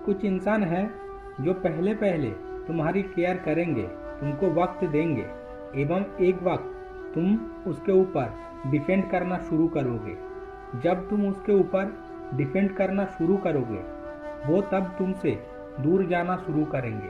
कुछ इंसान हैं जो पहले पहले तुम्हारी केयर करेंगे, तुमको वक्त देंगे एवं एक वक्त तुम उसके ऊपर डिफेंड करना शुरू करोगे। जब तुम उसके ऊपर डिफेंड करना शुरू करोगे, वो तब तुमसे दूर जाना शुरू करेंगे,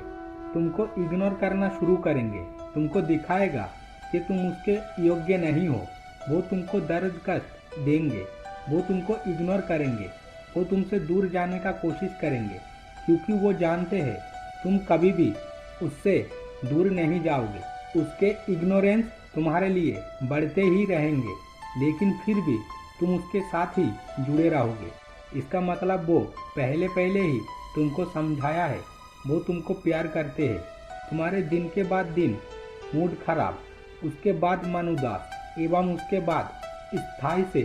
तुमको इग्नोर करना शुरू करेंगे, तुमको दिखाएगा कि तुम उसके योग्य नहीं हो। वो तुमको दर्द कष्ट देंगे, वो तुमको इग्नोर करेंगे, वो तुमसे दूर जाने का कोशिश करेंगे, क्योंकि वो जानते हैं तुम कभी भी उससे दूर नहीं जाओगे। उसके इग्नोरेंस तुम्हारे लिए बढ़ते ही रहेंगे, लेकिन फिर भी तुम उसके साथ ही जुड़े रहोगे। इसका मतलब वो पहले पहले ही तुमको समझाया है, वो तुमको प्यार करते हैं। तुम्हारे दिन के बाद दिन मूड खराब, उसके बाद मन उदास एवं उसके बाद स्थायी से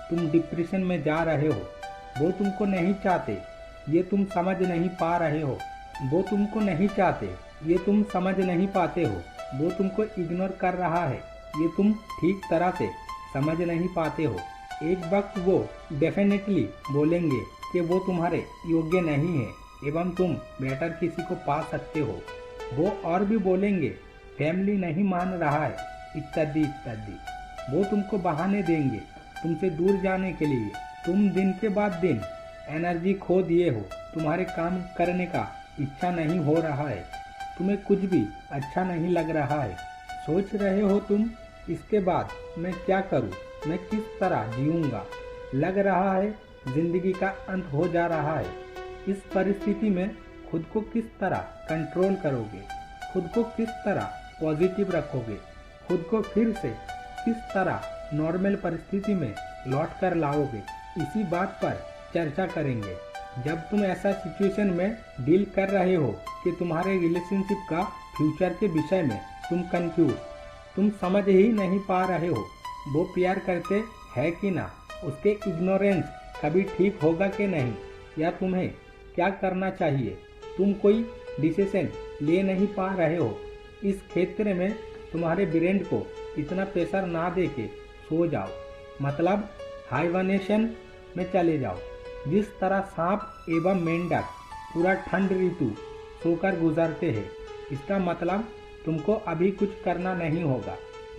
तुम डिप्रेशन में जा रहे हो। वो तुमको नहीं चाहते, ये तुम समझ नहीं पा रहे हो। वो तुमको नहीं चाहते, ये तुम समझ नहीं पाते हो। वो तुमको इग्नोर कर रहा है, ये तुम ठीक तरह से समझ नहीं पाते हो। एक वक्त वो डेफिनेटली बोलेंगे कि वो तुम्हारे योग्य नहीं है एवं तुम बेटर किसी को पा सकते हो। वो और भी बोलेंगे फैमिली नहीं मान रहा है, इत्यादि इत्यादि। वो तुमको बहाने देंगे तुमसे दूर जाने के लिए। तुम दिन के बाद दिन एनर्जी खो दिए हो, तुम्हारे काम करने का इच्छा नहीं हो रहा है, तुम्हें कुछ भी अच्छा नहीं लग रहा है। सोच रहे हो तुम इसके बाद मैं क्या करूं, मैं किस तरह जीऊंगा। लग रहा है जिंदगी का अंत हो जा रहा है। इस परिस्थिति में खुद को किस तरह कंट्रोल करोगे, खुद को किस तरह पॉजिटिव रखोगे, खुद को फिर से किस तरह नॉर्मल परिस्थिति में लौट कर लाओगे, इसी बात पर चर्चा करेंगे। जब तुम ऐसा सिचुएशन में डील कर रहे हो कि तुम्हारे रिलेशनशिप का फ्यूचर के विषय में तुम कंफ्यूज, तुम समझ ही नहीं पा रहे हो वो प्यार करते हैं कि ना, उसके इग्नोरेंस कभी ठीक होगा कि नहीं, या तुम्हें क्या करना चाहिए, तुम कोई डिसीजन ले नहीं पा रहे हो। इस क्षेत्र में तुम्हारे ब्रेन को इतना प्रेशर ना दे के सो जाओ, मतलब हाइबरनेशन में चले जाओ। जिस तरह सांप एवं मेंढक पूरा ठंड ऋतु सोकर गुजरते हैं, इसका मतलब तुमको अभी कुछ करना नहीं होगा।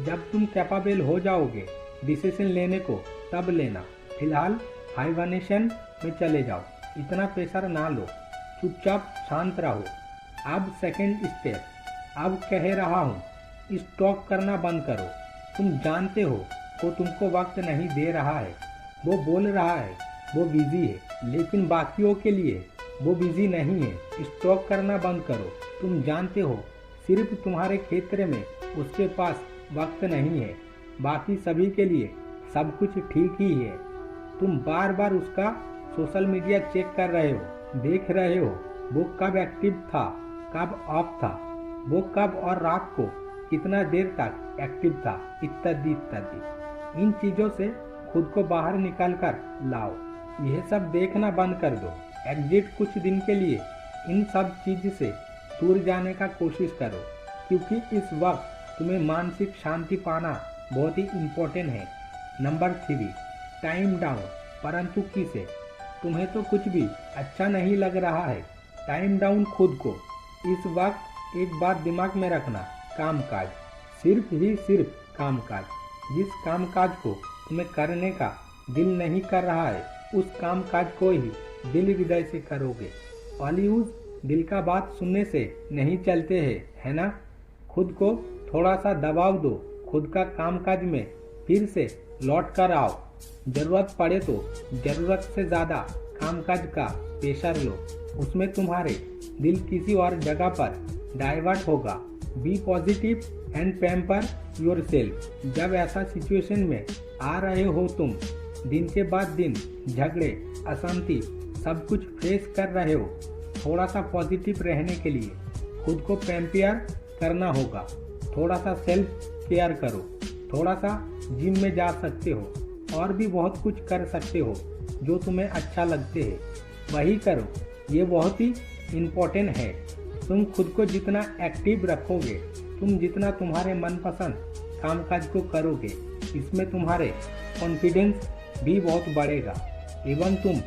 जब तुम कैपेबल हो जाओगे डिसीजन लेने को तब लेना। फिलहाल हाइबरनेशन में चले जाओ, इतना प्रेशर ना लो, चुपचाप शांत रहो। अब सेकंड स्टेप, अब कह रहा हूँ स्टॉक करना बंद करो। तुम जानते हो वो तुमको वक्त नहीं दे रहा है, वो बोल रहा है वो बिजी है, लेकिन बाकियों के लिए वो बिजी नहीं है। स्टॉक करना बंद करो। तुम जानते हो सिर्फ तुम्हारे क्षेत्र में उसके पास वक्त नहीं है, बाकी सभी के लिए सब कुछ ठीक ही है। तुम बार बार उसका सोशल मीडिया चेक कर रहे हो, देख रहे हो वो कब एक्टिव था, कब ऑफ था, वो कब और रात को कितना देर तक एक्टिव था, इत्यादि इत्यादि। इन चीज़ों से खुद को बाहर निकाल कर लाओ। यह सब देखना बंद कर दो। एग्जिट कुछ दिन के लिए इन सब चीज़ से दूर जाने का कोशिश करो, क्योंकि इस वक्त तुम्हें मानसिक शांति पाना बहुत ही इम्पोर्टेंट है। Number 3, time down. परंतु किसे? तुम्हें तो कुछ भी अच्छा नहीं लग रहा है। टाइम डाउन खुद को। इस वक्त एक बात दिमाग में रखना, कामकाज, सिर्फ ही सिर्फ कामकाज। जिस कामकाज को तुम्हें करने का दिल नहीं कर रहा है, उस कामकाज को ही दिल हृदय से करोगे। ऑलिव्स दिल का बात सुनने से नहीं चलते हैं, है ना? खुद को थोड़ा सा दबाव दो, खुद का कामकाज में फिर से लौट कर आओ। जरूरत पड़े तो जरूरत से ज़्यादा कामकाज का प्रेशर लो, उसमें तुम्हारे दिल किसी और जगह पर डाइवर्ट होगा। Be positive and pamper yourself. जब ऐसा सिचुएशन में आ रहे हो तुम, दिन के बाद दिन झगड़े, अशांति, सब कुछ फेस कर रहे हो, थोड़ा सा पॉजिटिव रहने के लिए खुद को पैम्पियर करना होगा। थोड़ा सा सेल्फ केयर करो, थोड़ा सा जिम में जा सकते हो, और भी बहुत कुछ कर सकते हो जो तुम्हें अच्छा लगते है, वही करो। ये बहुत ही इम्पोर्टेंट है। तुम खुद को जितना एक्टिव रखोगे, तुम जितना तुम्हारे मनपसंद कामकाज को करोगे, इसमें तुम्हारे कॉन्फिडेंस भी बहुत बढ़ेगा एवं तुम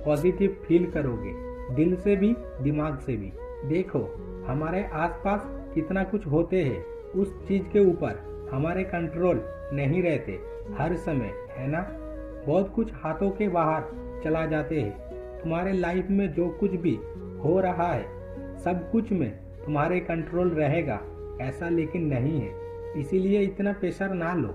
पॉजिटिव फील करोगे। दिल से भी दिमाग से भी। देखो हमारे आसपास कितना कुछ होते हैं, उस चीज के ऊपर हमारे कंट्रोल नहीं रहते हर समय, है ना। बहुत कुछ हाथों के बाहर चला जाते हैं। तुम्हारे लाइफ में जो कुछ भी हो रहा है सब कुछ में तुम्हारे कंट्रोल रहेगा ऐसा लेकिन नहीं है। इसीलिए इतना प्रेशर ना लो,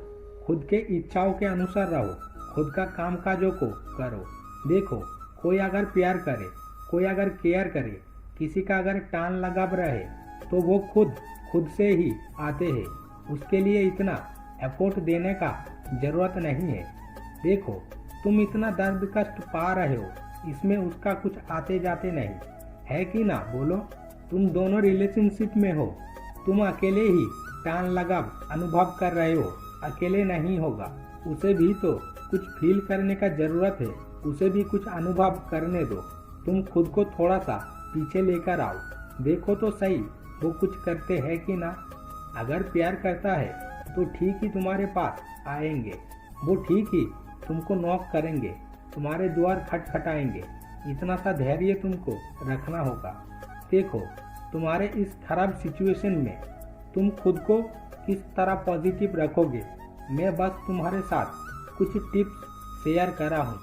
खुद के इच्छाओं के अनुसार रहो, खुद का काम काजों को करो। देखो कोई अगर प्यार करे, कोई अगर केयर करे, किसी का अगर टान लगाव रहे तो वो खुद से ही आते हैं। उसके लिए इतना एफर्ट देने का जरूरत नहीं है। देखो तुम इतना दर्द कष्ट पा रहे हो, इसमें उसका कुछ आते जाते नहीं है कि ना, बोलो। तुम दोनों रिलेशनशिप में हो, तुम अकेले ही टान लगाव अनुभव कर रहे हो, अकेले नहीं होगा। उसे भी तो कुछ फील करने का जरूरत है, उसे भी कुछ अनुभव करने दो। तुम खुद को थोड़ा सा पीछे लेकर आओ, देखो तो सही वो कुछ करते हैं कि ना। अगर प्यार करता है तो ठीक ही तुम्हारे पास आएंगे, वो ठीक ही तुमको नॉक करेंगे, तुम्हारे द्वार खटखटाएंगे। इतना सा धैर्य तुमको रखना होगा। देखो तुम्हारे इस खराब सिचुएशन में तुम खुद को किस तरह पॉजिटिव रखोगे, मैं बस तुम्हारे साथ कुछ टिप्स शेयर करा हूँ।